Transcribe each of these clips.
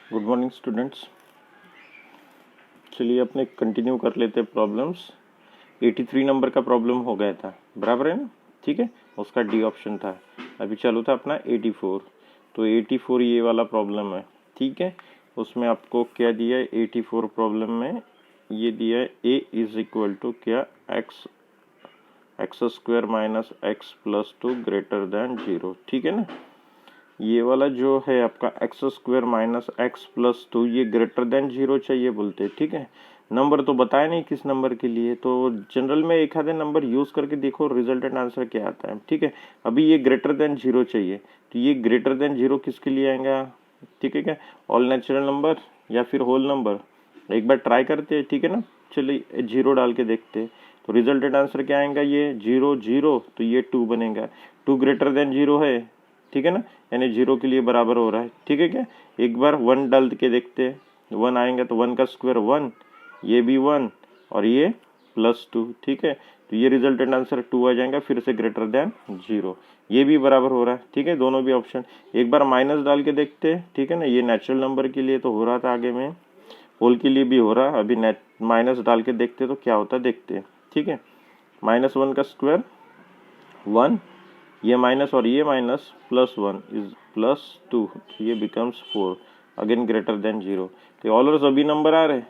Good morning students. चलिए अपने continue कर लेते प्रॉब्लम्स। 83 नंबर का प्रॉब्लम हो गया था, बराबर है ना? ठीक है, उसका डी ऑप्शन था। अभी चालू था अपना 84। तो 84 ये वाला प्रॉब्लम है, ठीक है। उसमें आपको क्या दिया है? 84 प्रॉब्लम में ये दिया है ए इज इक्वल टू क्या, x square minus x plus two greater than 0, ठीक है ना। ये वाला जो है आपका x square minus x plus two, ये ग्रेटर देन 0 चाहिए बोलते हैं, ठीक है। नंबर तो बताया नहीं किस नंबर के लिए, तो जनरल में एक आधे नंबर यूज करके देखो रिजल्टेंट आंसर क्या आता है, ठीक है। अभी ये ग्रेटर देन 0 चाहिए, तो ये ग्रेटर देन 0 किसके लिए आएगा? ठीक है क्या, ऑल नेचुरल नंबर या फिर होल नंबर? एक बार ट्राई करते हैं, ठीक है ना। चलिए 0 डाल के देखते हैं, तो रिजल्टेंट आंसर क्या आएगा? ये 0 0, तो ये 2 बनेगा। 2 ग्रेटर देन 0 है, ठीक है ना, यानी 0 के लिए बराबर हो रहा है, ठीक है क्या। एक बार 1 डाल के देखते हैं, 1 आएगा तो 1 का स्क्वायर 1, ये भी 1 और ये प्लस 2, ठीक है। तो ये रिजल्टेंट आंसर 2 आ जाएगा, फिर से ग्रेटर देन 0, ये भी बराबर हो रहा है, ठीक है। दोनों भी ऑप्शन। एक बार माइनस डाल के देखते हैं, ठीक है ना। ये नेचुरल नंबर के लिए तो हो रहा था, आगे में होल के लिए भी हो रहा है। अभी माइनस डाल के देखते तो क्या होता है, देखते हैं, ठीक है। -1 का स्क्वायर 1, ये माइनस और ये माइनस, +1 इज +2, ये बिकम्स 4, अगेन ग्रेटर देन 0। तो ऑल ओवर सभी नंबर आ रहे,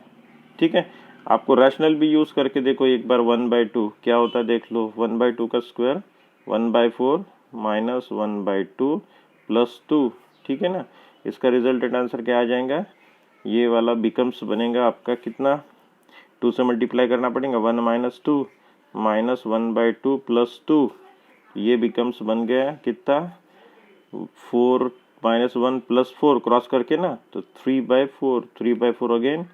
ठीक है। आपको रैशनल भी यूज करके देखो एक बार। 1/2 क्या होता है देख लो। 1/2 का स्क्वायर 1/4 माइनस 1/2 प्लस 2, ठीक है ना। इसका रिजल्टेंट आंसर क्या आ जाएगा? ये वाला बिकम्स बनेगा आपका कितना, 2 से मल्टीप्लाई करना पड़ेगा। 1 - 2 माइनस 1/2 प्लस 2, ये बिकम्स बन गया कितना, 4 - 1 + 4 क्रॉस करके ना, तो 3/4, 3/4 अगेन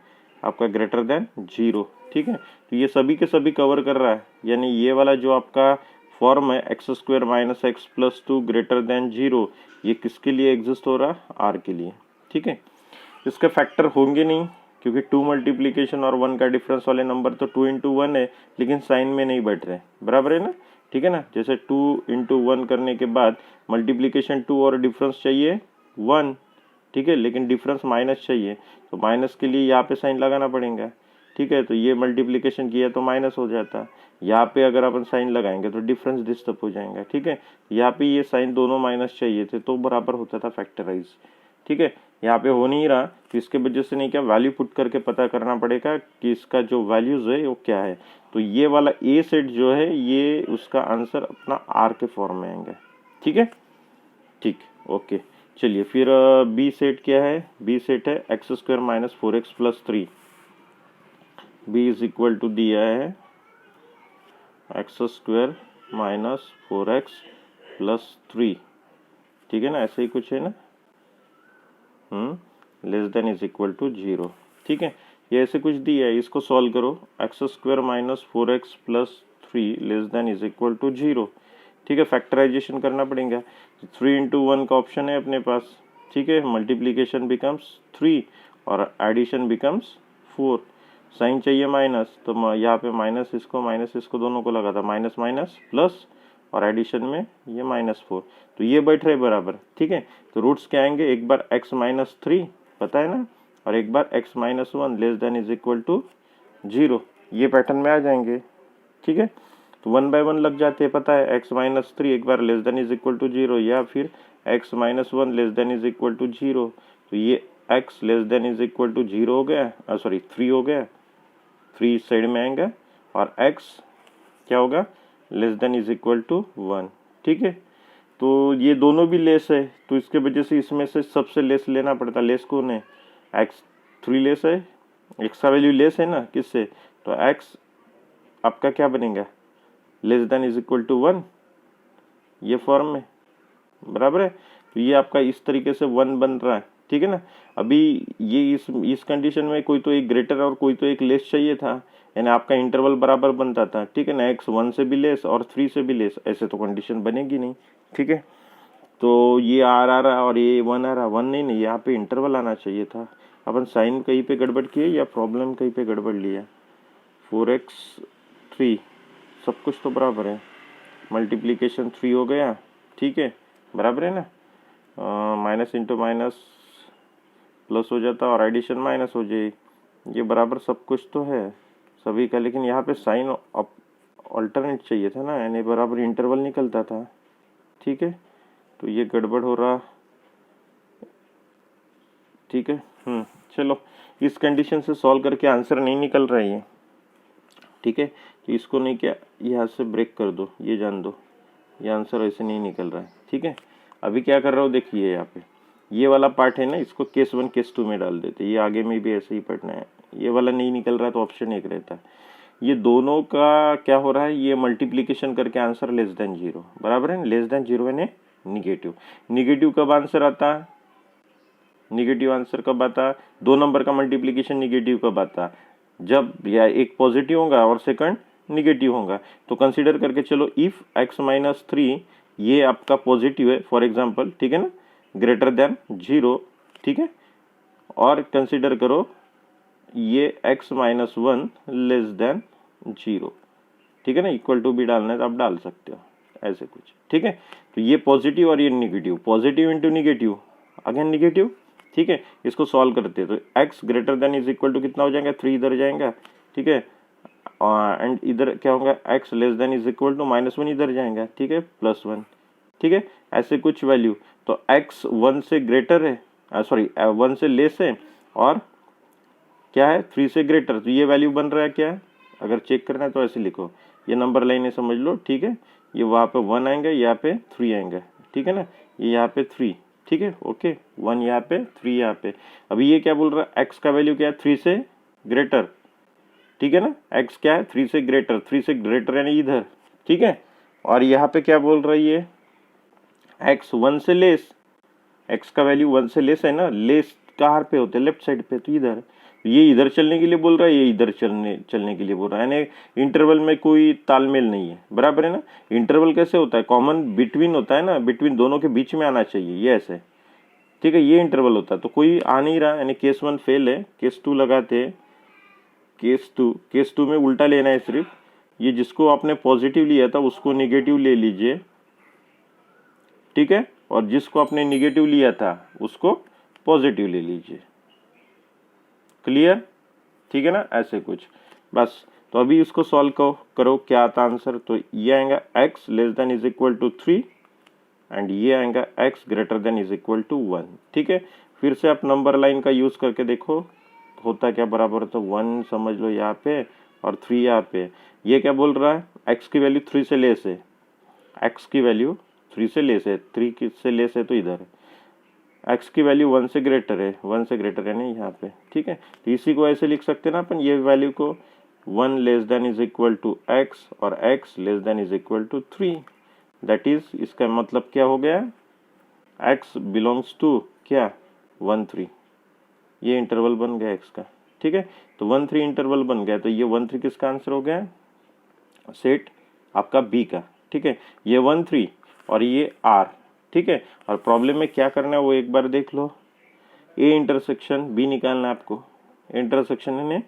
आपका ग्रेटर देन 0, ठीक है। तो ये सभी के सभी कवर कर रहा है, यानी ये वाला जो आपका फॉर्म है x square minus x plus 2 greater than 0, ये किसके लिए एग्जिस्ट हो रहा है? आर के लिए, ठीक है। इसके फैक्टर होंगे नहीं, क्योंकि 2 मल्टीप्लीकेशन और 1 का डिफरेंस वाले नंबर तो 2 × 1 है, लेकिन साइन में नहीं बैठ रहे, बराबर है ना, ठीक है ना। जैसे 2 × 1 करने के बाद मल्टीप्लीकेशन 2 और डिफरेंस चाहिए 1, ठीक है, लेकिन डिफरेंस माइनस चाहिए, तो माइनस के लिए यहाँ पे साइन लगाना पड़ेगा, ठीक है। तो ये मल्टीप्लीकेशन किया तो माइनस हो जाता, यहाँ पे अगर अपन साइन लगाएंगे तो डिफरेंस डिस्टर्ब हो जाएगा, ठीक है। यहाँ पे ये साइन दोनों माइनस चाहिए थे, तो बराबर होता था फैक्टराइज, ठीक है। यहाँ पे हो नहीं रहा, तो इसके वजह से नहीं, क्या वैल्यू पुट करके पता करना पड़ेगा कि इसका जो वैल्यूज है वो क्या है। तो ये वाला ए सेट जो है, ये उसका आंसर अपना आर के फॉर्म में आएंगे, ठीक है, ठीक, ओके। चलिए फिर बी सेट क्या है? बी सेट है x square minus 4x plus 3। B is equal to दिया है x square minus 4x plus 3, ठीक है ना, ऐसे ही कुछ है ना, less than is equal to 0, ठीक है। ये ऐसे कुछ दिया है, इसको सॉल्व करो। X square minus 4x plus 3 less than is equal to 0, ठीक है। फैक्टराइजेशन करना पड़ेगा, 3 × 1 का ऑप्शन है अपने पास, ठीक है। मल्टीप्लीकेशन बिकम्स 3 और एडिशन बिकम्स 4। साइन चाहिए माइनस, तो यहाँ पे माइनस इसको दोनों को लगा था, माइनस माइनस प्लस, और एडिशन में ये -4, तो ये बैठ रहे बराबर, ठीक है। तो रूट्स क्या आएंगे? एक बार x-3 पता है ना, और एक बार x-1 less than is equal to 0, ये पैटर्न में आ जाएंगे, ठीक है। तो 1/1 लग जाते हैं, पता है, x-3 एक बार less than is equal to 0, या फिर x-1 less than is equal to 0, तो ये x less than is equal to 0 हो गया, 3 हो गया, 3 इस साइड में आएंगे, और x क्या होगा? Less than is equal to 1, ठीक है। तो ये दोनों भी लेस है, तो इसके वजह से इसमें से सबसे लेस लेना पड़ता। लेस कौन है? x3 लेस है, x का वैल्यू लेस है ना, किससे? तो x आपका क्या बनेगा? Less than is equal to 1, ये फॉर्म में, बराबर है। तो ये आपका इस तरीके से 1 बन रहा है, ठीक है ना। अभी ये इस कंडीशन में कोई तो एक ग्रेटर और कोई तो एक लेस चाहिए था, यानी आपका इंटरवल बराबर बनता था, ठीक है ना। x 1 से भी लेस और 3 से भी लेस, ऐसे तो कंडीशन बनेगी नहीं, ठीक है। तो ये आर आ रहा और ये 1 आ रहा, 1 नहीं, यहाँ पे इंटरवल आना चाहिए था। अपन साइन कहीं पे गड़बड़ किए या प्रॉब्लम कहीं पे गड़बड़ लिया। 4x3 सब कुछ तो बराबर है, मल्टीप्लीकेशन 3 हो गया, ठीक है, बराबर है ना। माइनस इंटू माइनस प्लस हो जाता और एडिशन माइनस हो जाए। ये बराबर सब कुछ तो है सभी का, लेकिन यहाँ पे साइन ऑल्टरनेट चाहिए था ना, यानी बराबर इंटरवल निकलता था। ठीक है, तो ये गड़बड़ हो रहा। ठीक है, चलो इस कंडीशन से सॉल्व करके आंसर नहीं निकल रहा है ये। ठीक है, तो इसको नहीं, क्या यहाँ से ब्रेक कर दो, ये जान दो, ये आंसर ऐसे नहीं निकल रहा है। ठीक है, अभी क्या कर रहा हूँ देखिए, यहाँ पे ये वाला पार्ट है ना, इसको केस 1 केस 2 में डाल देते, ये आगे में भी ऐसे ही पढ़ना है। ये वाला नहीं निकल रहा है तो ऑप्शन 1 रहता है। ये दोनों का क्या हो रहा है, ये मल्टीप्लीकेशन करके आंसर लेस देन 0, बराबर है। लेस देन 0 यानी निगेटिव। निगेटिव कब आंसर आता है, निगेटिव आंसर कब आता है, 2 नंबर का मल्टीप्लीकेशन निगेटिव कब आता है, जब या एक पॉजिटिव होगा और सेकंड निगेटिव होगा। तो कंसीडर करके चलो, इफ x माइनस 3 ये आपका पॉजिटिव है फॉर एग्जांपल, ठीक है ना, ग्रेटर देन 0। ठीक है, और कंसीडर करो ये x माइनस 1 लेस देन 0। ठीक है ना, इक्वल टू भी डालना है तो आप डाल सकते हो ऐसे कुछ। ठीक है, तो ये पॉजिटिव और ये negative, positive into negative again negative. ठीक है, इसको सॉल्व करते हैं तो x greater than is equal to कितना हो जाएगा, 3 इधर जाएगा। ठीक है, एंड इधर क्या होगा, x less than is equal to -1 इधर जाएगा। ठीक है, +1। ठीक है, ऐसे कुछ वैल्यू, तो x 1 से ग्रेटर है, सॉरी 1 से लेस है, और क्या है 3 से ग्रेटर, तो ये वैल्यू बन रहा है क्या है, अगर चेक करना है तो ऐसे लिखो, ये नंबर लाइन है समझ लो। ठीक है, ये वहाँ पे 1 आएंगे, यहाँ पे 3 आएंगे। ठीक है ना, ये यहाँ पे 3। ठीक है, ओके, 1 यहाँ पे 3 यहाँ पे। अभी ये क्या बोल रहा है, x का वैल्यू क्या है, 3 से ग्रेटर। ठीक है ना, x क्या है, 3 से ग्रेटर, 3 से ग्रेटर यानी इधर। ठीक है, और यहाँ पे क्या बोल रही है, x 1 से लेस, x का वैल्यू 1 से लेस है ना, लेस कहाँ पे होते हैं, लेफ्ट साइड पे, तो इधर। ये इधर चलने के लिए बोल रहा है, ये इधर चलने के लिए बोल रहा है, यानी इंटरवल में कोई तालमेल नहीं है, बराबर है ना। इंटरवल कैसे होता है, कॉमन बिटवीन होता है ना, बिटवीन दोनों के बीच में आना चाहिए, ये ऐसे। ठीक है, ये इंटरवल होता है, तो कोई आ नहीं रहा, यानी केस 1 फेल है। केस 2 लगाते हैं, केस 2 में उल्टा लेना है सिर्फ, ये जिसको आपने पॉजिटिव लिया था उसको निगेटिव ले लीजिए। ठीक है, और जिसको आपने निगेटिव लिया था उसको पॉजिटिव ले लीजिए। क्लियर, ठीक है ना, ऐसे कुछ बस। तो अभी इसको सॉल्व करो क्या आता आंसर, तो ये आएगा x less than is equal to 3 and ये आएगा x greater than is equal to 1। ठीक है, फिर से आप नंबर लाइन का यूज करके देखो होता क्या बराबर, तो 1 समझ लो यहाँ पे और 3 यहाँ पे। ये क्या बोल रहा है, x की वैल्यू 3 से लेस है, x की वैल्यू 3 से लेस है, 3 से लेस है तो इधर है। x की वैल्यू 1 से ग्रेटर है, 1 से ग्रेटर है नहीं यहाँ पे। ठीक है, तो इसी को ऐसे लिख सकते हैं ना अपन, ये वैल्यू को 1 less than is equal to x और x less than is equal to 3। That is, इसका मतलब क्या हो गया, x बिलोंग्स टू क्या 1 3, ये इंटरवल बन गया x का। ठीक है, तो 1 3 इंटरवल बन गया, तो ये 1 3 किसका आंसर हो गया, सेट आपका बी का। ठीक है, ये 1 3 और ये r। ठीक है, और प्रॉब्लम में क्या करना है वो एक बार देख लो, ए इंटरसेक्शन बी निकालना है आपको, इंटरसेक्शन है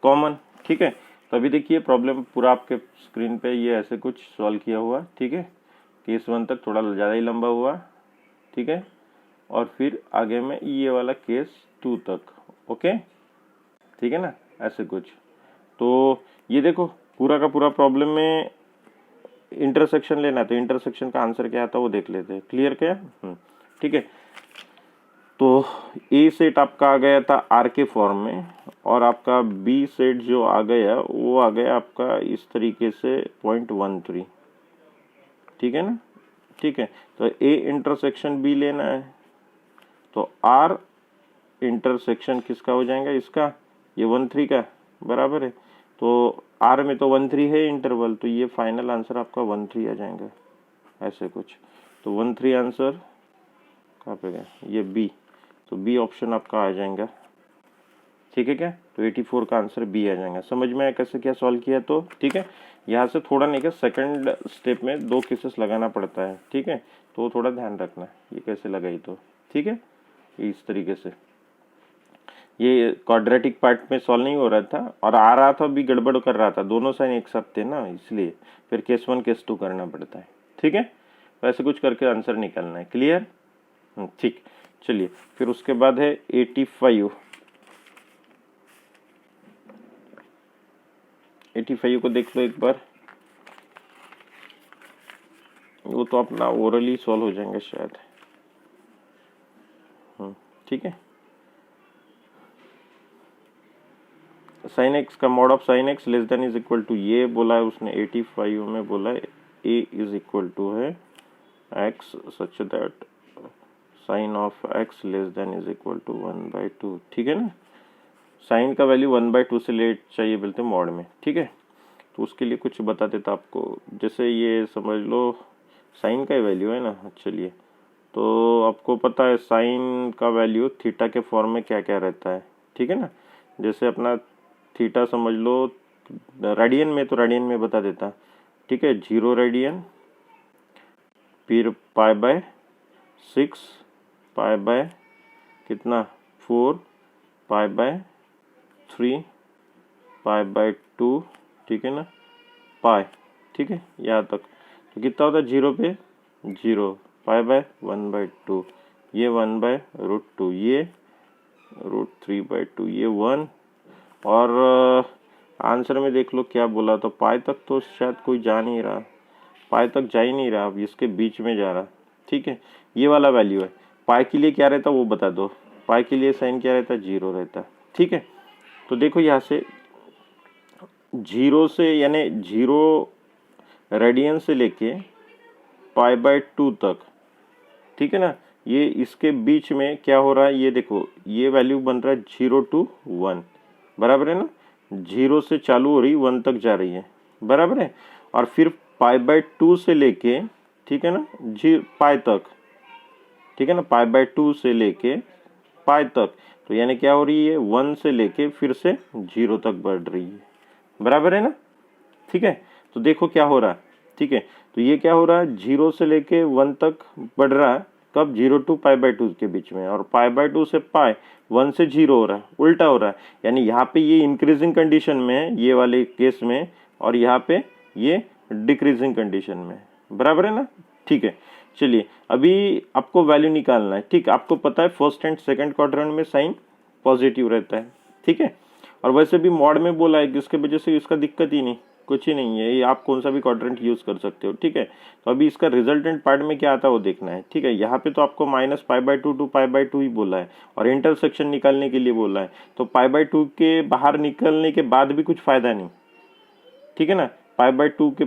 कॉमन। ठीक है, तो अभी देखिए प्रॉब्लम पूरा आपके स्क्रीन पे ये ऐसे कुछ सॉल्व किया हुआ। ठीक है, केस 1 तक थोड़ा ज़्यादा ही लंबा हुआ। ठीक है, और फिर आगे में ये वाला केस 2 तक। ओके, ठीक है ना, ऐसे कुछ। तो ये देखो पूरा का पूरा प्रॉब्लम में इंटरसेक्शन लेना है, तो इंटरसेक्शन का आंसर क्या आता है वो देख लेते हैं। क्लियर क्या, ठीक है। तो ए सेट आपका आ गया था आर के फॉर्म में, और आपका बी सेट जो आ गया वो आ गया आपका इस तरीके से 0.13। ठीक है ना, ठीक है। तो ए इंटरसेक्शन बी लेना है, तो आर इंटरसेक्शन किसका हो जाएगा, इसका, ये 1 3 का बराबर है। तो आर में तो 1 3 है इंटरवल, तो ये फाइनल आंसर आपका 1 3 आ जाएगा, ऐसे कुछ। तो 1 3 आंसर कहाँ पे गया, ये बी, तो बी ऑप्शन आपका आ जाएगा। ठीक है क्या, तो 84 का आंसर बी आ जाएगा। समझ में आया कैसे क्या सॉल्व किया, तो ठीक है। यहाँ से थोड़ा नहीं, क्या सेकंड स्टेप में 2 केसेस लगाना पड़ता है। ठीक है, तो थोड़ा ध्यान रखना ये कैसे लगाई, तो ठीक है, इस तरीके से। ये क्वाड्रेटिक पार्ट में सॉल्व नहीं हो रहा था और आ रहा था भी गड़बड़ कर रहा था, दोनों साइन एक साथ थे ना, इसलिए फिर केस 1 केस 2 करना पड़ता है। ठीक है, तो ऐसे कुछ करके आंसर निकालना है। क्लियर, ठीक। चलिए फिर उसके बाद है 85। 85 को देख लो एक बार, वो तो अपना ओरली सॉल्व हो जाएंगे शायद। ठीक है, साइन एक्स का mod of sine x less than is equal to, ये बोला है उसने 85 में बोला है ए इज इक्वल टू है x such that sine of x less than is equal to 1/2। ठीक है ना, साइन का वैल्यू 1/2 से लेट चाहिए बोलते मॉड में। ठीक है, तो उसके लिए कुछ बता देता आपको, जैसे ये समझ लो साइन का ही वैल्यू है ना। चलिए, तो आपको पता है साइन का वैल्यू थीटा के फॉर्म में क्या क्या रहता है। ठीक है ना, जैसे अपना थीटा समझ लो रेडियन में, तो रेडियन में बता देता। ठीक है, 0 रेडियन, फिर π/6, π/ कितना 4, π/3, π/2। ठीक है ना, पाई। ठीक है, यहाँ तक तो कितना होता है 0 पे 0, π/1/2, ये 1/√2, ये √3/2, ये 1। और आंसर में देख लो क्या बोला, तो पाई तक तो शायद कोई जा नहीं रहा, पाई तक जा ही नहीं रहा, अब इसके बीच में जा रहा। ठीक है, ये वाला वैल्यू है। पाई के लिए क्या रहता वो बता दो, पाई के लिए साइन क्या रहता 0 रहता। ठीक है, तो देखो यहाँ से 0 से यानी 0 रेडियन से लेके π/2 तक। ठीक है ना, ये इसके बीच में क्या हो रहा है, ये देखो ये वैल्यू बन रहा है 0 to 1, बराबर है ना। 0 से चालू हो रही 1 तक जा रही है, बराबर है। और फिर π/2 से लेके, ठीक है ना, पाई तक। ठीक है ना, π/2 से लेके पाई तक, तो यानी क्या हो रही है 1 से लेके फिर से 0 तक बढ़ रही है, बराबर है ना। ठीक है, तो देखो क्या हो रहा है। ठीक है, तो ये क्या हो रहा है 0 से लेके 1 तक बढ़ रहा है, कब 0 to π/2 के बीच में, और π/2 से पाई 1 से 0 हो रहा है, उल्टा हो रहा है। यानी यहाँ पे ये इंक्रीजिंग कंडीशन में है ये वाले केस में, और यहाँ पे ये डिक्रीजिंग कंडीशन में, बराबर है ना। ठीक है, चलिए अभी आपको वैल्यू निकालना है। ठीक, आपको पता है फर्स्ट एंड सेकंड क्वाड्रेंट में साइन पॉजिटिव रहता है। ठीक है, और वैसे भी मॉड में बोला है कि इसके वजह से इसका दिक्कत ही नहीं, कुछ ही नहीं है, ये आप कौन सा भी क्वाड्रेंट यूज कर सकते हो। ठीक है, तो अभी इसका रिजल्टेंट पार्ट में क्या आता है वो देखना है। ठीक है, यहाँ पे तो आपको -π/2 to π/2 ही बोला है, और इंटरसेक्शन निकालने के लिए बोला है, तो π/2 के बाहर निकलने के बाद भी कुछ फायदा नहीं। ठीक है ना, π/2 के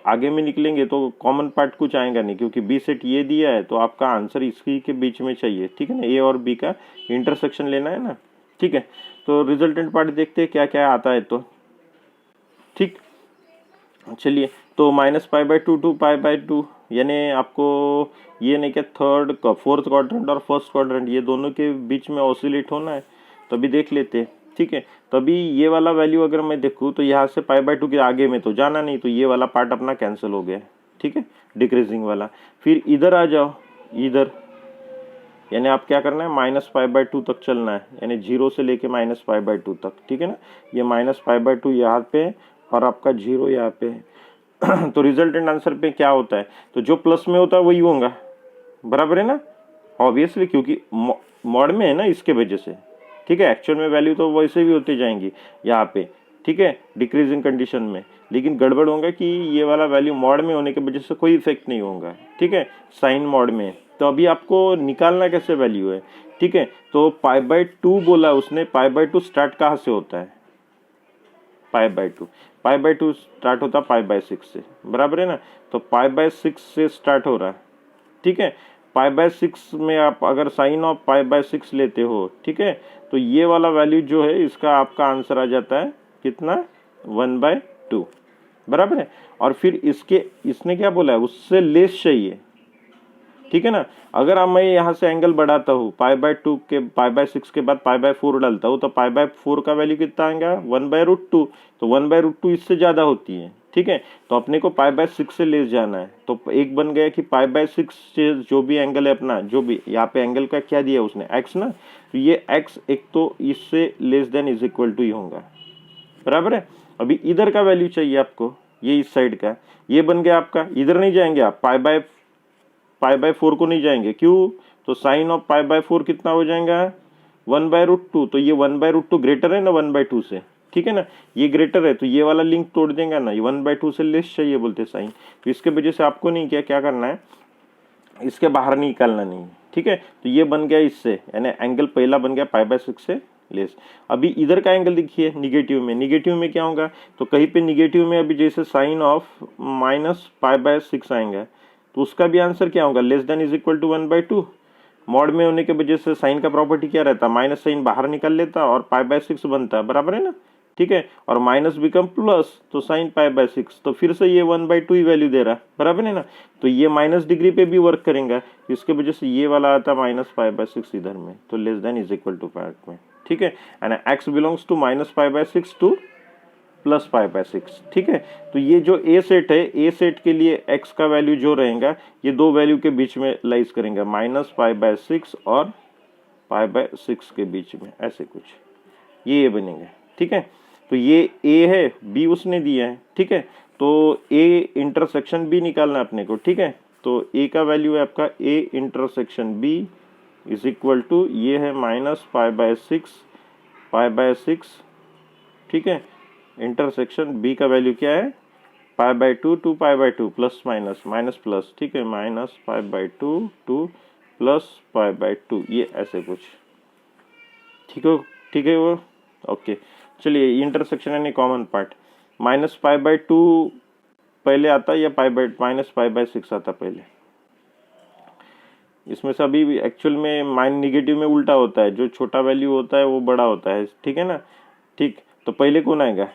आगे में निकलेंगे तो कॉमन पार्ट कुछ आएगा नहीं, क्योंकि बी सेट ये दिया है, तो आपका आंसर इसी के बीच में चाहिए। ठीक है ना, ए और बी का इंटरसेक्शन लेना है ना। ठीक है, तो रिजल्टेंट पार्ट देखते हैं क्या क्या आता है। तो ठीक, चलिए, तो -π/2 to π/2, यानी आपको ये नहीं क्या थर्ड फोर्थ क्वाड्रेंट और फर्स्ट क्वाड्रेंट ये दोनों के बीच में ऑसिलेट होना है, तो अभी देख लेते हैं। ठीक है, तो अभी ये वाला वैल्यू अगर मैं देखूँ तो यहाँ से π/2 के आगे में तो जाना नहीं, तो ये वाला पार्ट अपना कैंसिल हो गया। ठीक है, डिक्रीजिंग वाला। फिर इधर आ जाओ, इधर यानी आप क्या करना है -π/2 तक चलना है, यानी 0 से लेके -π/2 तक। ठीक है ना, ये -π/2 यहाँ पे और आपका 0 यहाँ पे तो रिजल्टेंट आंसर पे क्या होता है, तो जो प्लस में होता है वही होगा, बराबर है ना, ऑब्वियसली, क्योंकि मॉड में है ना इसके वजह से। ठीक है, एक्चुअल में वैल्यू तो वैसे भी होती जाएंगी यहाँ पे। ठीक है, डिक्रीजिंग कंडीशन में, लेकिन गड़बड़ होगा कि ये वाला वैल्यू मॉड में होने की वजह से कोई इफेक्ट नहीं होगा। ठीक है, साइन मॉड में, तो अभी आपको निकालना कैसे वैल्यू है। ठीक है, तो π/2 बोला उसने, π/2 स्टार्ट कहाँ से होता है, π/2 स्टार्ट होता है π/6 से, बराबर है ना, तो π/6 से स्टार्ट हो रहा है। ठीक है, π/6 में आप अगर साइन ऑफ π/6 लेते हो, ठीक है, तो ये वाला वैल्यू जो है इसका आपका आंसर आ जाता है कितना 1/2, बराबर है। और फिर इसने क्या बोला है उससे लेस चाहिए। ठीक है ना, अगर अब मैं यहाँ से एंगल बढ़ाता हूँ π/2 के π/6 के बाद π/4 डालता हूँ, तो π/4 का वैल्यू कितना आएगा 1/√2, तो 1/√2 इससे ज्यादा होती है। ठीक है, तो अपने को π/6 से लेस जाना है, तो एक बन गया कि π/6 से जो भी एंगल है अपना, जो भी यहाँ पे एंगल का क्या दिया उसने x ना, तो ये x एक तो इससे less than is equal to ही होगा, बराबर है। अभी इधर का वैल्यू चाहिए आपको, ये इस साइड का, ये बन गया आपका, इधर नहीं जाएंगे आप π/4 को नहीं जाएंगे, क्यों, तो साइन ऑफ पाई बाय 4 कितना हो जाएगा 1/√2। तो ये 1/√2 ग्रेटर है ना 1/2 से, ठीक है ना, ये ग्रेटर है तो ये वाला लिंक तोड़ देंगे ना, ये 1/2 से लेस चाहिए बोलते साइन। तो इसके वजह से आपको नहीं क्या करना है, इसके बाहर निकालना नहीं, ठीक है। तो ये बन गया इससे, यानी एंगल पहला बन गया π/6 से लेस। अभी इधर का एंगल देखिए निगेटिव में, निगेटिव में क्या होगा, तो कहीं पे निगेटिव में अभी जैसे साइन ऑफ -π/6 आएंगे तो उसका भी आंसर क्या होगा, less than is equal to 1/2। Mod में होने की वजह से साइन का प्रॉपर्टी क्या रहता है, माइनस साइन बाहर निकल लेता और π/6 बनता है, बराबर है ना, ठीक है। और माइनस बिकम प्लस, तो साइन π/6, तो फिर से ये 1/2 ही वैल्यू दे रहा है, बराबर है ना। तो ये माइनस डिग्री पे भी वर्क करेंगे, इसके वजह से ये वाला आता है -π/6 इधर में, तो less than is equal to part में, ठीक है। And x belongs to -π/6 to +π/6, ठीक है। तो ये जो ए सेट है, ए सेट के लिए x का वैल्यू जो रहेगा ये दो वैल्यू के बीच में लाइज करेंगे, -π/6 और π/6 के बीच में, ऐसे कुछ ये बनेंगे, ठीक है। तो ये ए है, बी उसने दिया है, ठीक है। तो ए इंटरसेक्शन बी निकालना है अपने को, ठीक है। तो ए का वैल्यू है आपका A intersection B is equal to, ये है -π/6, ठीक है। इंटरसेक्शन बी का वैल्यू क्या है, π/2 to π/2 plus minus minus plus, ठीक है, -π/2 टू +π/2, ये ऐसे कुछ, ठीक है वो, ओके। चलिए इंटरसेक्शन यानी कॉमन पार्ट, -π/2 पहले आता है या -π/6 आता पहले, इसमें से अभी एक्चुअल में माइन निगेटिव में उल्टा होता है, जो छोटा वैल्यू होता है वो बड़ा होता है, ठीक है ना, ठीक। तो पहले कौन आएगा,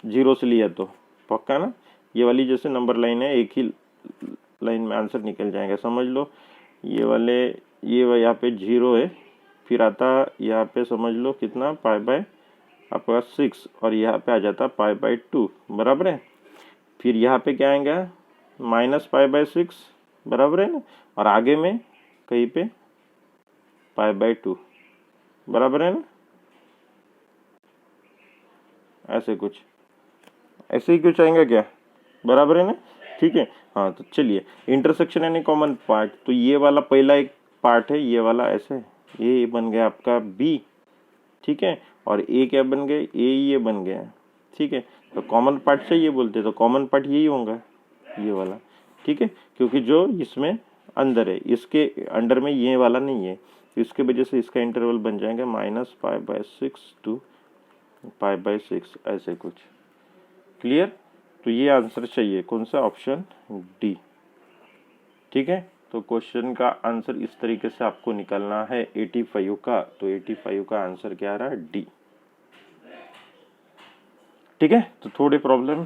0 से लिया तो पक्का ना, ये वाली जैसे नंबर लाइन है एक ही लाइन में आंसर निकल जाएगा, समझ लो। ये वाले ये यहाँ पे 0 है, फिर आता यहाँ पे समझ लो कितना आपका 6 और यहाँ पे आ जाता π/2, बराबर है। फिर यहाँ पे क्या आएगा -π/6, बराबर है ना, और आगे में कहीं पे π/2, बराबर है ना, ऐसे कुछ, ऐसे ही कुछ आएगा क्या, बराबर है ना, ठीक है। हाँ तो चलिए इंटरसेक्शन यानी कॉमन पार्ट, तो ये वाला पहला एक पार्ट है, ये वाला ऐसे, ये बन गया आपका बी, ठीक है। और ए क्या बन गए, ए ये बन गया, ठीक है। तो कॉमन पार्ट से ये बोलते, तो कॉमन पार्ट यही होगा ये वाला, ठीक है, क्योंकि जो इसमें अंदर है इसके अंडर में ये वाला नहीं है, तो इसके वजह से इसका इंटरवल बन जाएगा -π/6 टू π/6, ऐसे कुछ, क्लियर। तो ये आंसर चाहिए कौन सा, ऑप्शन डी, ठीक है। तो क्वेश्चन का आंसर इस तरीके से आपको निकालना है 85 का, तो 85 का आंसर क्या आ रहा है, डी, ठीक है। तो थोड़े प्रॉब्लम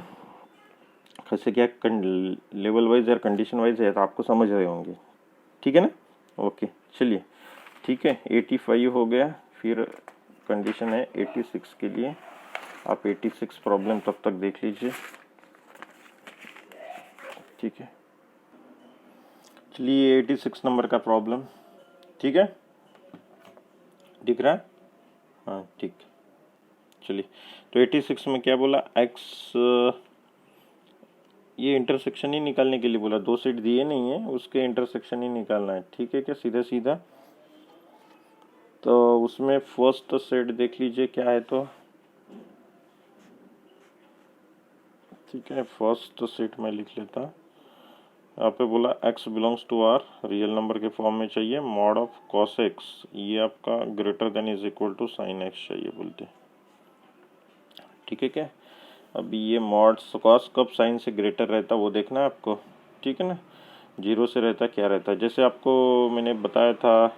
कैसे क्या लेवल वाइज या कंडीशन वाइज है तो आपको समझ रहे होंगे, ठीक है ना, ओके। चलिए ठीक है, 85 हो गया, फिर कंडीशन है 86 के लिए, आप 86 प्रॉब्लम तब तक देख लीजिए, ठीक है। चलिए 86 नंबर का प्रॉब्लम, ठीक है, दिख रहा है, हाँ ठीक। चलिए तो 86 में क्या बोला, एक्स, ये इंटरसेक्शन ही निकालने के लिए बोला, दो सेट दिए नहीं है उसके इंटरसेक्शन ही निकालना है, ठीक है क्या, सीधा सीधा। तो उसमें फर्स्ट सेट देख लीजिए क्या है, तो ठीक है फर्स्ट सेट में लिख लेता, यहाँ पे बोला x belongs to R, real number के फॉर्म में चाहिए, मॉड ऑफ cos x, ये आपका greater than is equal to sin x चाहिए बोलते, ठीक है क्या। अभी ये मॉड cos कब साइन से ग्रेटर रहता वो देखना है आपको, ठीक है ना, 0 से रहता क्या रहता, जैसे आपको मैंने बताया था,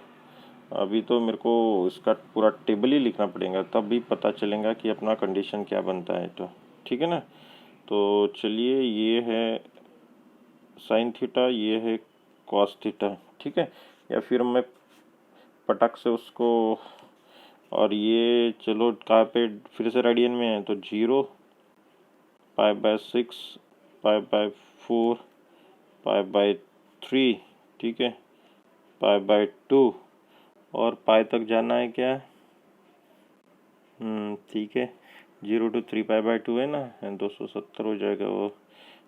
अभी तो मेरे को इसका पूरा टेबल ही लिखना पड़ेगा तब भी पता चलेगा कि अपना कंडीशन क्या बनता है, तो ठीक है ना। तो चलिए ये है साइन थीटा, ये है कॉस थीटा, ठीक है, या फिर मैं पटक से उसको, और ये चलो कहाँ पे फिर से रेडियन में है, तो 0 π/6 π/4 π/3, ठीक है, π/2 और पाई तक जाना है क्या, ठीक है, 0 to 3 π/2 है ना, 270 हो जाएगा वो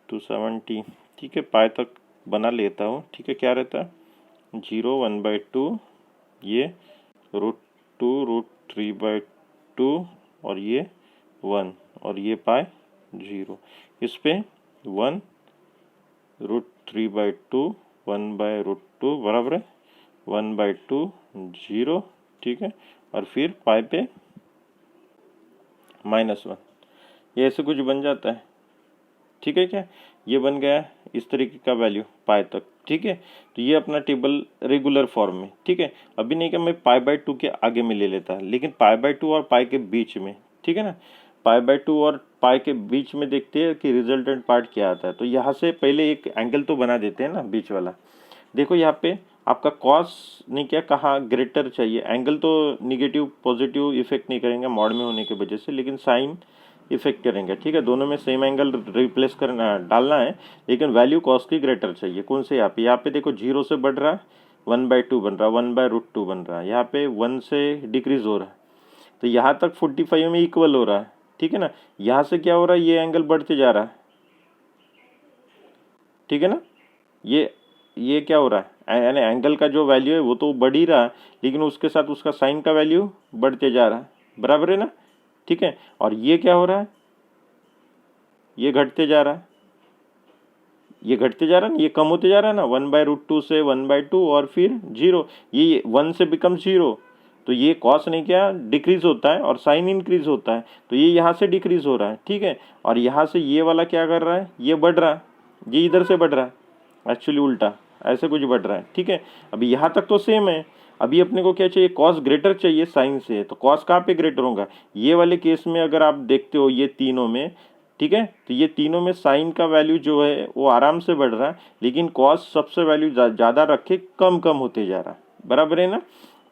270, ठीक है, पाई तक बना लेता हूँ, ठीक है, क्या रहता है 0 1/2 ये √2√3/2 और ये 1 और ये पाई 0। इस पे 1√3/2 1/√2 बराबर है 1/2 0, ठीक है। और फिर पाई पे -1, ये ऐसे कुछ बन जाता है, ठीक है क्या। ये बन गया इस तरीके का वैल्यू पाई तक, ठीक है। तो ये अपना टेबल रेगुलर फॉर्म में, ठीक है। अभी नहीं कि मैं π/2 के आगे में ले लेता, लेकिन π/2 और पाई के बीच में, ठीक है ना। π/2 और पाई के बीच में देखते हैं कि रिजल्टेंट पार्ट क्या आता है। तो यहाँ से पहले एक एंगल तो बना देते हैं ना बीच वाला। देखो यहाँ पे आपका कॉस ने क्या कहा, ग्रेटर चाहिए। एंगल तो निगेटिव पॉजिटिव इफेक्ट नहीं करेंगे मॉड में होने की वजह से, लेकिन साइन इफेक्ट करेंगे, ठीक है। दोनों में सेम एंगल रिप्लेस करना डालना है, लेकिन वैल्यू कॉस की ग्रेटर चाहिए। कौन से यहाँ पे देखो 0 से बढ़ रहा है 1/2 बन रहा है, 1/√2 बन रहा है। यहाँ पे 1 से डिक्रीज हो रहा है, तो यहाँ तक 45 में इक्वल हो रहा है, ठीक है ना। यहाँ से क्या हो रहा है, ये एंगल बढ़ते जा रहा है, ठीक है ना। ये क्या हो रहा है, यानी एंगल का जो वैल्यू है वो तो बढ़ ही रहा है, लेकिन उसके साथ उसका साइन का वैल्यू बढ़ते जा रहा है, बराबर है ना, ठीक है। और ये क्या हो रहा है, ये घटते जा रहा है, ये घटते जा रहा है ना, ये कम होते जा रहा है ना, 1/√2 से 1/2 और फिर 0, ये 1 से बिकम 0। तो ये कॉस नहीं क्या डिक्रीज होता है और साइन इंक्रीज होता है, तो ये यहाँ से डिक्रीज हो रहा है, ठीक है। और यहाँ से ये वाला क्या कर रहा है, ये बढ़ रहा है, ये इधर से बढ़ रहा है, एक्चुअली उल्टा ऐसे कुछ बढ़ रहा है, ठीक है। अभी यहाँ तक तो सेम है। अभी अपने को क्या चाहिए, कॉस ग्रेटर चाहिए साइन से। तो कॉस कहाँ पे ग्रेटर होगा, ये वाले केस में अगर आप देखते हो ये तीनों में, ठीक है। तो ये तीनों में साइन का वैल्यू जो है वो आराम से बढ़ रहा है, लेकिन कॉस सबसे वैल्यू ज़्यादा रखे कम कम होते जा रहा है, बराबर है ना।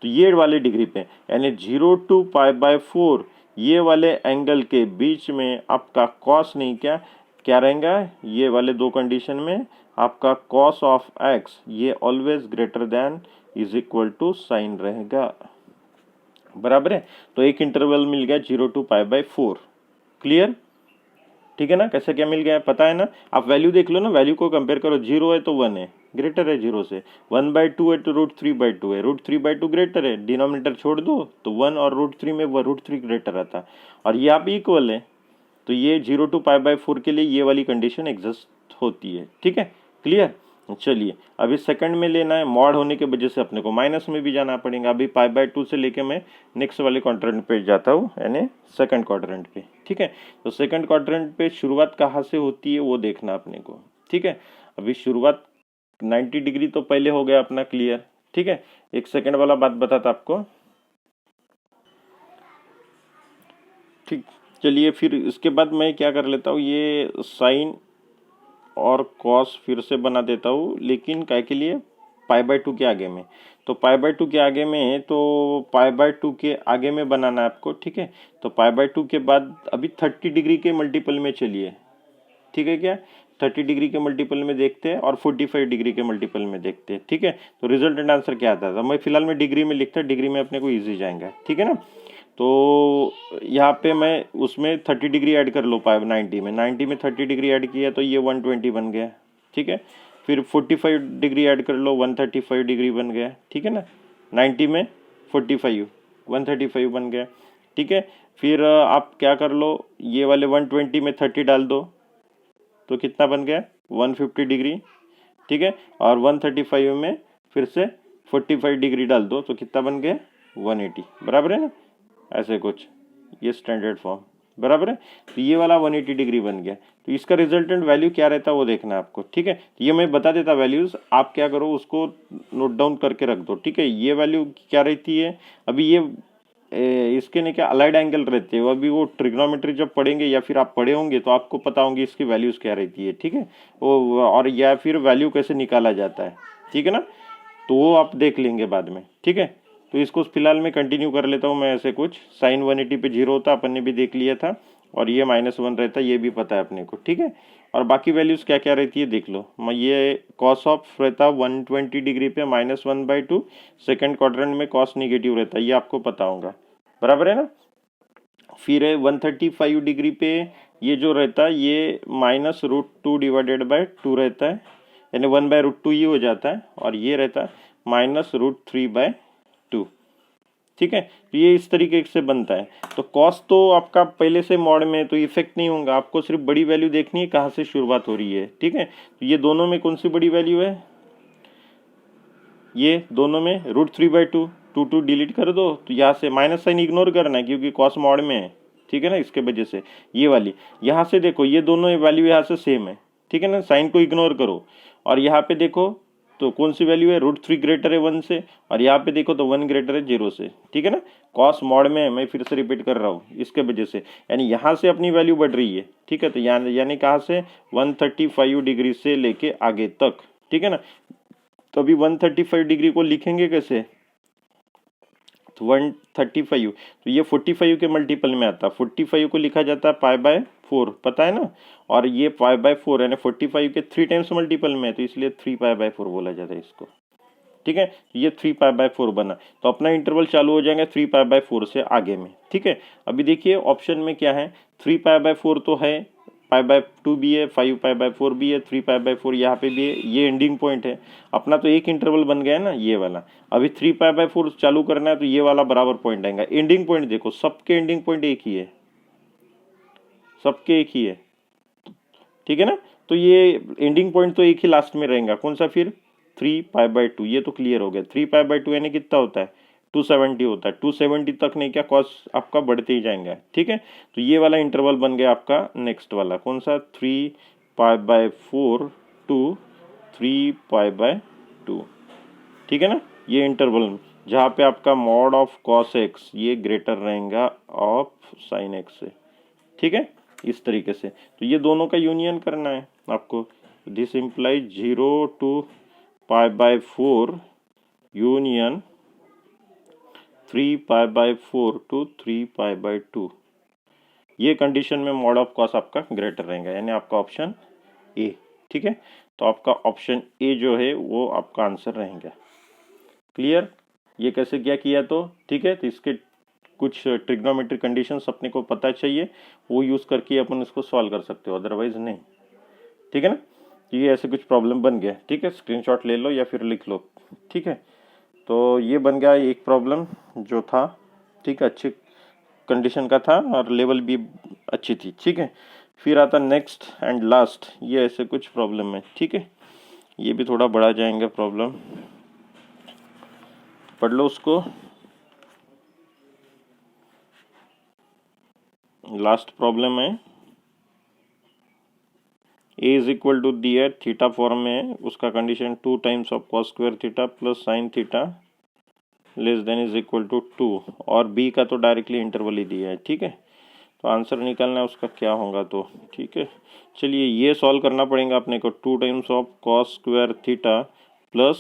तो ये वाले डिग्री पे यानी 0 to π/4 ये वाले एंगल के बीच में आपका कॉस नहीं क्या क्या रहेगा, ये वाले दो कंडीशन में आपका कॉस ऑफ एक्स ये always greater than is equal to sine रहेगा, बराबर है। तो एक इंटरवल मिल गया 0 to π/4, क्लियर, ठीक है ना। कैसे क्या मिल गया पता है ना, आप वैल्यू देख लो ना, वैल्यू को कंपेयर करो, 0 है तो 1 है, ग्रेटर है 0 से, 1/2 है तो √3/2 है, √3/2 ग्रेटर है, डिनोमिनेटर छोड़ दो तो 1 और √3 में वो √3 ग्रेटर आता है, और ये आप इक्वल है। तो ये 0 to π/4 के लिए ये वाली कंडीशन एग्जिस्ट होती है, ठीक है, क्लियर। चलिए अभी सेकंड में लेना है, मॉड होने की वजह से अपने को माइनस में भी जाना पड़ेगा। अभी π/2 से लेके मैं नेक्स्ट वाले क्वाड्रेंट पे जाता हूँ, यानी सेकंड क्वाड्रेंट पे, ठीक है। तो सेकंड क्वाड्रेंट पे शुरुआत कहाँ से होती है वो देखना अपने को, ठीक है। अभी शुरुआत 90 डिग्री तो पहले हो गया अपना क्लियर, ठीक है। एक सेकंड वाला बात बताता आपको, ठीक। चलिए फिर इसके बाद मैं क्या कर लेता हूँ, ये साइन और कॉस फिर से बना देता हूँ, लेकिन काय के लिए, π/2 के आगे में। तो π/2 के आगे में, तो π/2 के आगे में बनाना है आपको, ठीक है। तो π/2 के बाद अभी 30 डिग्री के मल्टीपल में चलिए, ठीक है क्या, 30 डिग्री के मल्टीपल में देखते हैं और 45 डिग्री के मल्टीपल में देखते हैं, ठीक है। तो रिजल्टेंट आंसर क्या आता था, मैं फिलहाल में डिग्री में लिखता, डिग्री में अपने को ईजी जाएगा, ठीक है ना। तो यहाँ पे मैं उसमें 30 डिग्री ऐड कर लो, 90 में 90 में 30 डिग्री ऐड किया तो ये 120 बन गया, ठीक है। फिर 45 डिग्री ऐड कर लो, 135 डिग्री बन गया, ठीक है ना। 90 में 45 135 बन गया, ठीक है। फिर आप क्या कर लो, ये वाले 120 में 30 डाल दो तो कितना बन गया 150 डिग्री, ठीक है। और 135 में फिर से 45 डिग्री डाल दो तो कितना बन गया 180, बराबर है ना, ऐसे कुछ, ये स्टैंडर्ड फॉर्म, बराबर है। तो ये वाला 180 डिग्री बन गया। तो इसका रिजल्टेंट वैल्यू क्या रहता है वो देखना है आपको, ठीक है। तो ये मैं बता देता वैल्यूज, आप क्या करो उसको नोट डाउन करके रख दो, ठीक है। ये वैल्यू क्या रहती है, अभी ये इसके ने क्या अलाइड एंगल रहते हैं, अभी वो ट्रिग्नोमेट्री जब पढ़ेंगे या फिर आप पढ़े होंगे तो आपको पता होंगे इसकी वैल्यूज क्या रहती है, ठीक है। वो और या फिर वैल्यू कैसे निकाला जाता है, ठीक है ना, तो वो आप देख लेंगे बाद में, ठीक है। तो इसको फिलहाल मैं कंटिन्यू कर लेता हूँ मैं ऐसे कुछ, साइन 180 पे 0 होता अपन ने भी देख लिया था, और ये -1 रहता है ये भी पता है अपने को, ठीक है। और बाकी वैल्यूज क्या क्या रहती है देख लो, ये कॉस ऑफ रहता 120 डिग्री पे -1/2, सेकंड क्वाड्रेंट में कॉस निगेटिव रहता है, ये आपको पता होगा, बराबर है ना। फिर है 135 डिग्री पे ये जो रहता है ये -√2/2 रहता है, यानी 1/√2 ये हो जाता है, और ये रहता है -√3/2, 2। ठीक है, तो ये इस तरीके से बनता है। तो कॉस तो आपका पहले से मॉड में है तो इफेक्ट नहीं होगा, आपको सिर्फ बड़ी वैल्यू देखनी है कहाँ से शुरुआत हो रही है। ठीक है, तो ये दोनों में कौन सी बड़ी वैल्यू है, ये दोनों में √3/2, 2 डिलीट कर दो, तो यहाँ से माइनस साइन इग्नोर करना है क्योंकि कॉस मॉड में है। ठीक है ना, इसके वजह से ये वाली यहाँ से देखो ये दोनों वैल्यू यहाँ से सेम है। ठीक है ना, साइन को इग्नोर करो और यहाँ पे देखो तो कौन सी वैल्यू है, √3 ग्रेटर है 1 से, और यहाँ पे देखो तो 1 ग्रेटर है 0 से। ठीक है ना, कॉस मॉड में है, मैं फिर से रिपीट कर रहा हूँ, इसके वजह से यानी यहाँ से अपनी वैल्यू बढ़ रही है। ठीक है, तो यानी कहाँ से 135 डिग्री से लेके आगे तक। ठीक है ना, तो अभी 135 डिग्री को लिखेंगे कैसे, तो 135 तो ये 45 के मल्टीपल में आता है, 45 को लिखा जाता है π/4, पता है ना, और ये π/4 यानी 45 के 3 टाइम्स मल्टीपल में है, तो इसलिए 3π/4 बोला जाता है इसको। ठीक है, ये 3π/4 बना, तो अपना इंटरवल चालू हो जाएगा 3π/4 से आगे में। ठीक है, अभी देखिए ऑप्शन में क्या है, 3π/4 तो है, π/2 भी है, 5π/4 भी है, 3π/4 यहाँ पे भी है, ये एंडिंग पॉइंट है अपना, तो एक इंटरवल बन गया है ना ये वाला। अभी 3π/4 चालू करना है तो ये वाला बराबर पॉइंट आएगा। एंडिंग पॉइंट देखो, सबके एंडिंग पॉइंट एक ही है, सबके एक ही है। ठीक है ना, तो ये एंडिंग पॉइंट तो एक ही लास्ट में रहेगा, कौन सा फिर 3π/2, ये तो क्लियर हो गया। 3π/2 यानी कितना होता है, 270 होता है। 270 तक नहीं क्या कॉस आपका बढ़ते ही जाएंगे। ठीक है, तो ये वाला इंटरवल बन गया आपका नेक्स्ट वाला, कौन सा 3π/4 टू 3π/2। ठीक है ना, ये इंटरवल जहाँ पे आपका मॉड ऑफ कॉस एक्स ये ग्रेटर रहेगा ऑफ साइन एक्स से। ठीक है, इस तरीके से, तो ये दोनों का यूनियन करना है आपको। This implies 0 to π/4 union 3π/4 to 3π/2। ये कंडीशन में मॉड ऑफ कॉस आपका ग्रेटर रहेगा, यानी आपका ऑप्शन ए। ठीक है, तो आपका ऑप्शन ए जो है वो आपका आंसर रहेगा। क्लियर, ये कैसे क्या किया तो। ठीक है, तो इसके कुछ ट्रिग्नोमेट्रिक कंडीशंस अपने को पता चाहिए, वो यूज़ करके अपन इसको सॉल्व कर सकते हो, अदरवाइज नहीं। ठीक है ना, तो ये ऐसे कुछ प्रॉब्लम बन गया। ठीक है, स्क्रीनशॉट ले लो या फिर लिख लो। ठीक है, तो ये बन गया एक प्रॉब्लम जो था। ठीक है, अच्छी कंडीशन का था और लेवल भी अच्छी थी। ठीक है, फिर आता नेक्स्ट एंड लास्ट, ये ऐसे कुछ प्रॉब्लम है। ठीक है, ये भी थोड़ा बढ़ा जाएंगे प्रॉब्लम, पढ़ लो उसको। लास्ट प्रॉब्लम है, a इज इक्वल टू दी है थीटा फॉर्म में है, उसका condition 2 times of cos square theta plus sine theta less than is equal to 2, और b का तो डायरेक्टली इंटरवल ही दिया है। ठीक है, तो आंसर निकालना है उसका क्या होगा तो। ठीक है, चलिए ये सॉल्व करना पड़ेगा अपने को। 2 times of cos square theta plus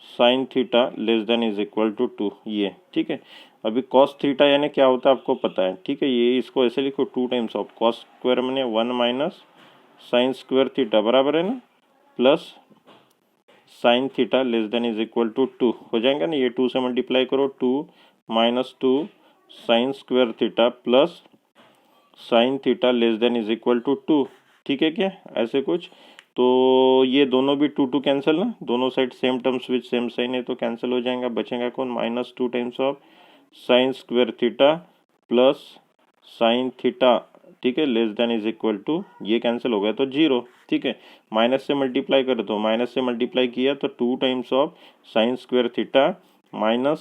sine theta less than is equal to 2, ये। ठीक है, अभी कॉस थीटा यानी क्या होता है आपको पता है। ठीक है, ये इसको ऐसे लिखो 2 टाइम्स ऑफ कॉस स्क्वायर मैंने 1 माइनस साइन स्क्वायर थीटा बराबर है ना, plus sine theta less than is equal to 2 हो जाएगा ना, ये 2 से मल्टीप्लाई करो, 2 minus 2 sine square theta plus sine theta less than is equal to 2। ठीक है, क्या ऐसे कुछ, तो ये दोनों भी 2 कैंसिल ना, दोनों side same terms which same sign है तो कैंसिल हो जाएगा, बचेगा कौन, -2 times of sine square theta plus sine theta. ठीक है, less than is equal to, ये कैंसिल हो गया तो 0। ठीक है, माइनस से मल्टीप्लाई कर दो, माइनस से मल्टीप्लाई किया तो 2 times of sine square theta minus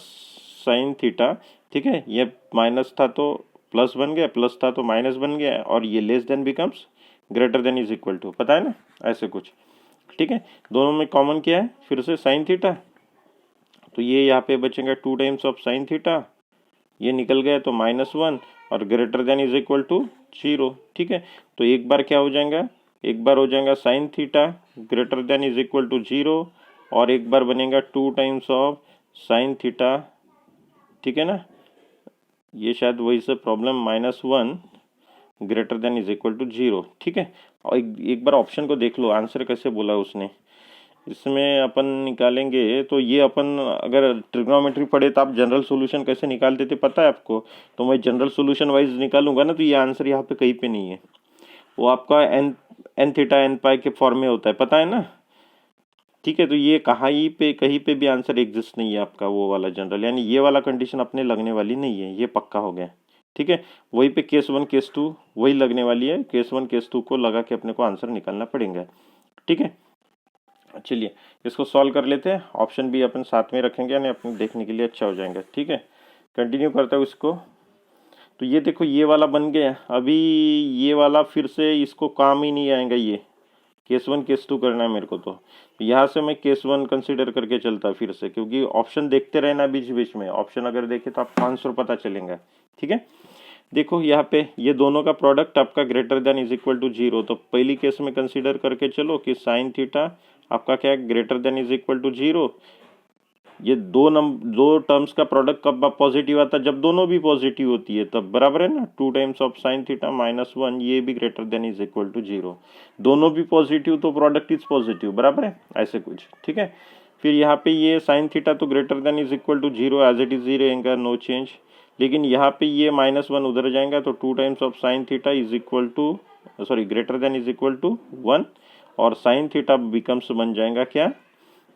sign theta. ठीक है, ये माइनस था तो प्लस बन गया, प्लस था तो माइनस बन गया, और ये less than becomes greater than is equal to, पता है ना ऐसे कुछ। ठीक है, दोनों में कॉमन क्या है फिर से साइन थीटा, तो ये यहाँ पे बचेगा 2 टाइम्स ऑफ साइन थीटा, ये निकल गया तो -1, और greater than is equal to 0। ठीक है, तो एक बार क्या हो जाएगा, एक बार हो जाएगा sine theta greater than is equal to 0, और एक बार बनेगा 2 टाइम्स ऑफ साइन थीटा। ठीक है ना, ये शायद वही से problem -1 greater than is equal to 0। ठीक है, और एक बार ऑप्शन को देख लो, आंसर कैसे बोला उसने। इसमें अपन निकालेंगे तो ये अपन अगर ट्रिग्नोमेट्री पढ़े तो आप जनरल सॉल्यूशन कैसे निकालते थे पता है आपको, तो मैं जनरल सॉल्यूशन वाइज निकालूंगा ना, तो ये आंसर यहाँ पे कहीं पे नहीं है, वो आपका एन थीटा एन पाई के फॉर्म में होता है, पता है ना। ठीक है। तो ये कहीं पे भी आंसर एग्जिस्ट नहीं है आपका वो वाला जनरल, यानी ये वाला कंडीशन अपने लगने वाली नहीं है, ये पक्का हो गया। ठीक है, वही पे केस 1 केस 2 वही लगने वाली है, केस 1 केस 2 को लगा के अपने को आंसर निकालना पड़ेगा। ठीक है, चलिए इसको सॉल्व कर लेते हैं, ऑप्शन भी अपन साथ में रखेंगे यानी अपने देखने के लिए अच्छा हो जाएगा। ठीक है, कंटिन्यू करते हैं इसको। तो ये देखो ये वाला बन गया, अभी ये वाला फिर से इसको काम ही नहीं आएगा, ये केस 1 केस 2 करना है मेरे को। तो यहाँ से मैं केस 1 कंसीडर करके चलता फिर से, क्योंकि ऑप्शन देखते रहना बीच बीच में, ऑप्शन अगर देखे तो आपको आंसर पता चलेगा। ठीक है, देखो यहाँ पे ये दोनों का प्रोडक्ट आपका greater than is equal to 0, तो पहली केस में कंसीडर करके चलो कि साइन थीटा आपका क्या है, greater than is equal to 0। ये दो टर्म्स का प्रोडक्ट कब पॉजिटिव आता है, जब दोनों भी पॉजिटिव होती है तब, बराबर है ना। 2 टाइम्स ऑफ साइन थीटा -1, ये भी greater than is equal to 0, दोनों भी पॉजिटिव तो प्रोडक्ट इज पॉजिटिव, बराबर है, ऐसे कुछ। ठीक है, फिर यहाँ पे ये साइन थीटा तो greater than is equal to 0 as it is ही रहेगा, नो चेंज। लेकिन यहाँ पे ये -1 उधर जाएगा, तो 2 times of sine theta is equal to sorry greater than is equal to 1, और साइन थीटा बिकम्स बन जाएगा क्या,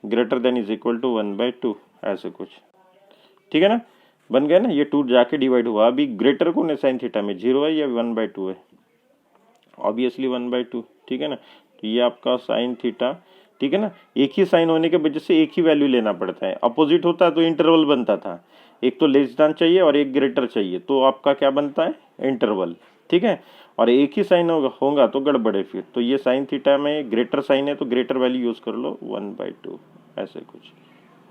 greater than is equal to 1/2, ऐसे कुछ। ठीक है ना, बन गया ना, ये 2 जाके डिवाइड हुआ। अभी ग्रेटर कौन है साइन थीटा में, 0 है या 1/2 है, ऑब्वियसली 1/2। ठीक है ना, तो ये आपका साइन थीटा, ठीक है ना, एक ही साइन होने के वजह से एक ही वैल्यू लेना पड़ता है, अपोजिट होता तो इंटरवल बनता था, एक तो लेस देन चाहिए और एक ग्रेटर चाहिए, तो आपका क्या बनता है, इंटरवल। ठीक है, और एक ही साइन होगा तो गड़बड़े फिर। तो ये साइन थीटा में ग्रेटर साइन है तो ग्रेटर वैल्यू यूज कर लो 1/2, ऐसे कुछ।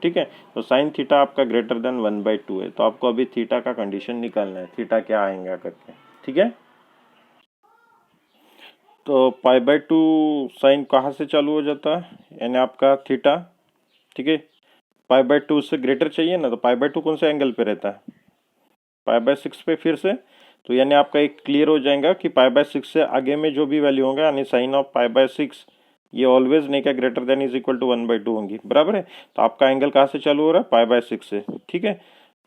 ठीक है, तो साइन थीटा आपका ग्रेटर देन 1/2 है, तो आपको अभी थीटा का कंडीशन निकालना है, थीटा क्या आएगा करके। ठीक है, तो π/2 साइन कहाँ से चालू हो जाता है, यानी आपका थीटा। ठीक है, π/2 से ग्रेटर चाहिए ना, तो π/2 कौन से एंगल पे रहता है, π/6 पे फिर से। तो यानी आपका एक क्लियर हो जाएगा कि π/6 से आगे में जो भी वैल्यू होगा, यानी साइन ऑफ π/6 ये ऑलवेज नहीं क्या greater than is equal to 1/2 होंगी, बराबर है। तो आपका एंगल कहाँ से चालू हो रहा है, π/6 से। ठीक है,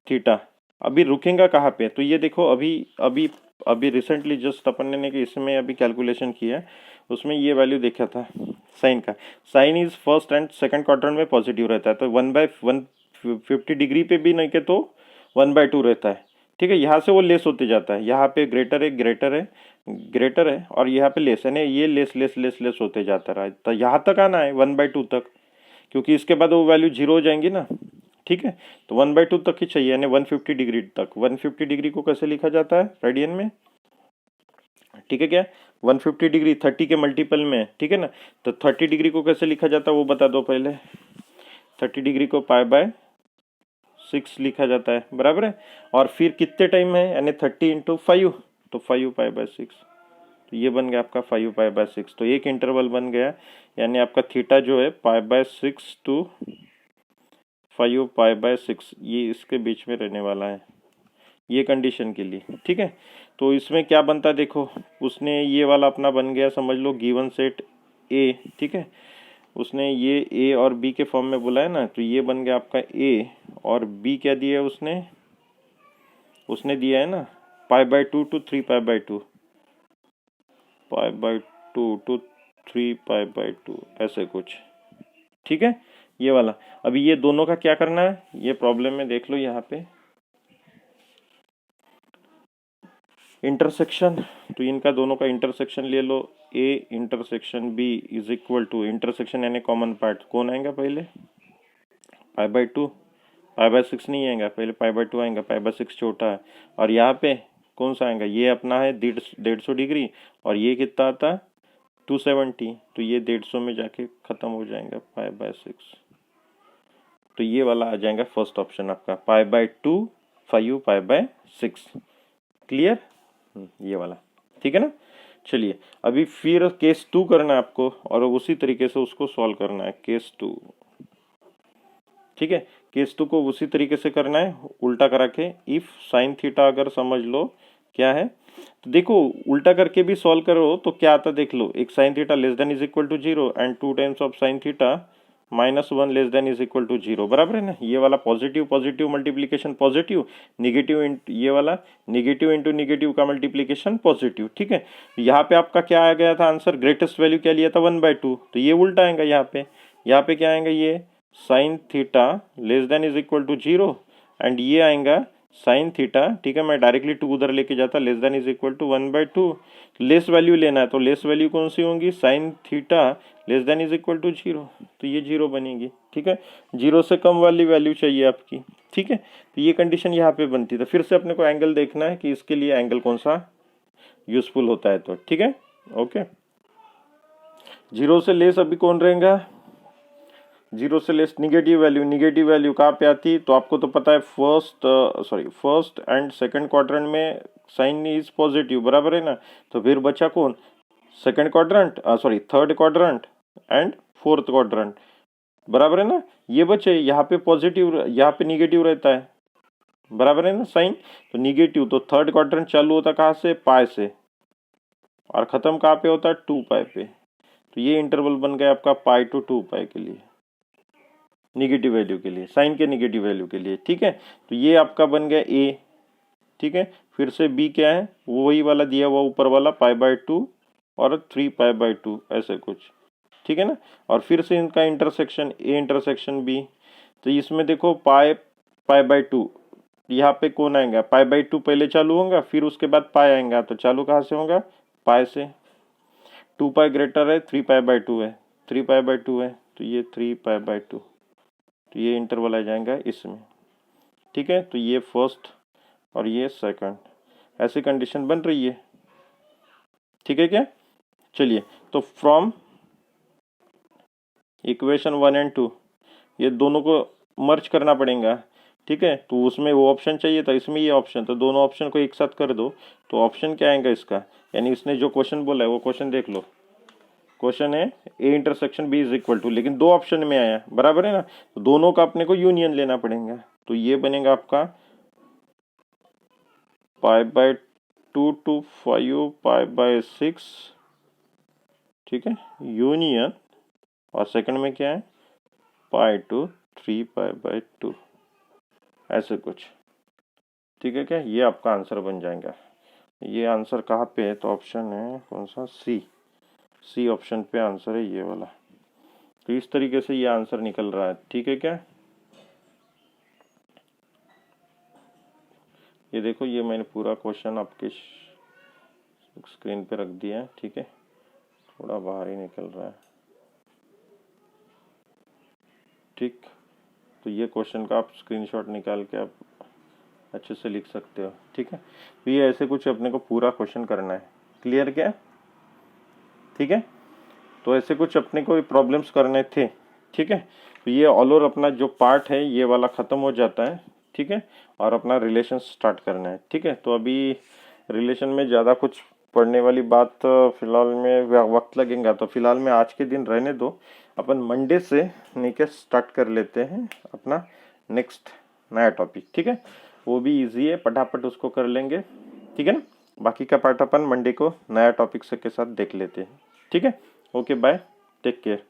थीटा अभी रुकेगा कहाँ पे, तो ये देखो अभी अभी अभी रिसेंटली जस्ट अपन ने कि इसमें अभी कैलकुलेशन किया है, उसमें ये वैल्यू देखा था साइन का। Sine is first and second quadrant में पॉजिटिव रहता है, तो 1/150 डिग्री पे भी नहीं के तो 1/2 रहता है। ठीक है, यहाँ से वो लेस होते जाता है, यहाँ पे ग्रेटर है ग्रेटर है ग्रेटर है, और यहाँ पे लेस है ना, ये लेस लेस लेस लेस होते जाता रहा, तो यहाँ तक आना है 1/2 तक, क्योंकि इसके बाद वो वैल्यू 0 हो जाएंगी ना। ठीक है, तो 1/2 तक ही चाहिए, यानी 150 डिग्री तक। 150 डिग्री को कैसे लिखा जाता है रेडियन में, ठीक है क्या, 150 डिग्री 30 के मल्टीपल में। ठीक है ना, तो 30 डिग्री को कैसे लिखा जाता है वो बता दो पहले। 30 डिग्री को π/6 लिखा जाता है, बराबर है। और फिर कितने टाइम है, यानी 30 × 5, तो 5 π/6, तो ये बन गया आपका 5 π/6, तो एक इंटरवल बन गया, यानी आपका थीटा जो है π/6 to 5 π/6, ये इसके बीच में रहने वाला है, ये कंडीशन के लिए। ठीक है, तो इसमें क्या बनता है देखो, उसने ये वाला अपना बन गया, समझ लो गिवन सेट ए। ठीक है, उसने ये ए और बी के फॉर्म में बोला है ना, तो ये बन गया आपका ए, और बी क्या दिया है उसने दिया है ना π/2 to 3 π/2, π/2 to 3 π/2, ऐसे कुछ। ठीक है, ये वाला। अभी ये दोनों का क्या करना है, ये प्रॉब्लम में देख लो, यहाँ पे इंटरसेक्शन, तो इनका दोनों का इंटरसेक्शन ले लो, A intersection B is equal to, intersection यानी कॉमन पार्ट कौन आएगा पहले, π/2, π/6 नहीं आएगा, पहले π/2 आएगा, π/6 छोटा है, और यहाँ पे कौन सा आएगा, ये अपना है 150 डिग्री, और ये कितना आता है 270, तो ये 150 में जाके खत्म हो जाएगा π/6, तो ये वाला आ जाएगा फर्स्ट ऑप्शन आपका, π/2 5 π/6, क्लियर, ये वाला। ठीक है ना, चलिए अभी फिर केस 2 करना है आपको, और उसी तरीके से उसको सॉल्व करना है, केस 2। ठीक है, केस 2 को उसी तरीके से करना है, उल्टा करा के। इफ साइन थीटा अगर समझ लो क्या है, तो देखो उल्टा करके भी सॉल्व करो तो क्या आता देख लो, एक sine theta less than is equal to 0 and 2 times of sine theta -1 less than is equal to 0, बराबर है ना। ये वाला positive positive multiplication positive, negative ये वाला निगेटिव इंटू निगेटिव का मल्टीप्लीकेशन पॉजिटिव। ठीक है, यहाँ पे आपका क्या आ गया था आंसर, ग्रेटेस्ट वैल्यू क्या लिया था 1/2, तो ये उल्टा आएगा यहाँ पे, यहाँ पे क्या आएगा, ये sine theta less than is equal to 0 and ये आएगा साइन थीटा, ठीक है, मैं डायरेक्टली 2 उधर लेके जाता, less than is equal to 1/2। Less value लेना है तो लेस वैल्यू कौन सी होंगी, sine theta less than is equal to 0, तो ये 0 बनेगी, ठीक है। 0 से कम वाली वैल्यू चाहिए आपकी, ठीक है। तो ये कंडीशन यहाँ पे बनती है। तो फिर से अपने को एंगल देखना है कि इसके लिए एंगल कौन सा यूजफुल होता है, तो ठीक है, ओके। 0 से लेस अभी कौन रहेगा, 0 से लेस निगेटिव वैल्यू कहाँ पे आती, तो आपको तो पता है फर्स्ट एंड सेकंड क्वाड्रेंट में साइन इज पॉजिटिव, बराबर है ना। तो फिर बचा कौन, second quadrant, third quadrant and fourth quadrant, बराबर है ना। ये बचे, यहाँ पे पॉजिटिव, यहाँ पे निगेटिव रहता है, बराबर है ना साइन। तो निगेटिव, तो थर्ड क्वाड्रेंट चालू होता कहाँ से, पाई से, और खत्म कहाँ पे होता है, 2 पाई पे। तो ये इंटरवल बन गया आपका पाई टू 2 पाई के लिए, निगेटिव वैल्यू के लिए, साइन के निगेटिव वैल्यू के लिए, ठीक है। तो ये आपका बन गया ए, ठीक है। फिर से बी क्या है, वही वाला दिया हुआ ऊपर वाला π/2 और 3π/2 ऐसे कुछ, ठीक है ना। और फिर से इनका इंटरसेक्शन ए इंटरसेक्शन बी, तो इसमें देखो π/2, यहाँ पे कौन आएगा, π/2 पहले चालू होगा, फिर उसके बाद पाई आएगा, तो चालू कहाँ से होगा, पाई से। 2 पाई ग्रेटर है, 3π/2 है, 3π/2 है, तो ये 3π/2, तो ये इंटरवल आ जाएगा इसमें, ठीक है। तो ये फर्स्ट और ये सेकंड, ऐसी कंडीशन बन रही है, ठीक है क्या। चलिए, तो फ्रॉम इक्वेशन 1 एंड 2 ये दोनों को मर्ज करना पड़ेगा, ठीक है। तो उसमें वो ऑप्शन चाहिए था, इसमें ये ऑप्शन, तो दोनों ऑप्शन को एक साथ कर दो, तो ऑप्शन क्या आएगा इसका, यानी इसने जो क्वेश्चन बोला है वो क्वेश्चन देख लो। क्वेश्चन है A intersection B is equal to, लेकिन दो ऑप्शन में आया, बराबर है ना। तो दोनों का अपने को यूनियन लेना पड़ेगा, तो ये बनेगा आपका π/2 to 5 π/6, ठीक है, यूनियन, और सेकंड में क्या है पाई टू 3π/2, ऐसे कुछ, ठीक है क्या। ये आपका आंसर बन जाएगा। ये आंसर कहाँ पे है, तो ऑप्शन है कौन सा, सी ऑप्शन पे आंसर है ये वाला। तो इस तरीके से ये आंसर निकल रहा है, ठीक है क्या। ये देखो, ये मैंने पूरा क्वेश्चन आपके स्क्रीन पे रख दिया है, ठीक है, थोड़ा बाहर ही निकल रहा है, ठीक। तो ये क्वेश्चन का आप स्क्रीनशॉट निकाल के आप अच्छे से लिख सकते हो, ठीक है। तो ये ऐसे कुछ अपने को पूरा क्वेश्चन करना है, क्लियर क्या, ठीक है। तो ऐसे कुछ अपने को प्रॉब्लम्स करने थे, ठीक है। तो ये ऑल ओवर अपना जो पार्ट है ये वाला ख़त्म हो जाता है, ठीक है, और अपना रिलेशन स्टार्ट करना है, ठीक है। तो अभी रिलेशन में ज़्यादा कुछ पढ़ने वाली बात फिलहाल में वक्त लगेगा, तो फिलहाल में आज के दिन रहने दो, अपन मंडे से नीचे स्टार्ट कर लेते हैं अपना नेक्स्ट नया टॉपिक, ठीक है। वो भी इजी है, फटाफट उसको कर लेंगे, ठीक है ना। बाकी का पार्ट अपन मंडे को नया टॉपिक से के साथ देख लेते हैं, ठीक है। Okay, bye, take care.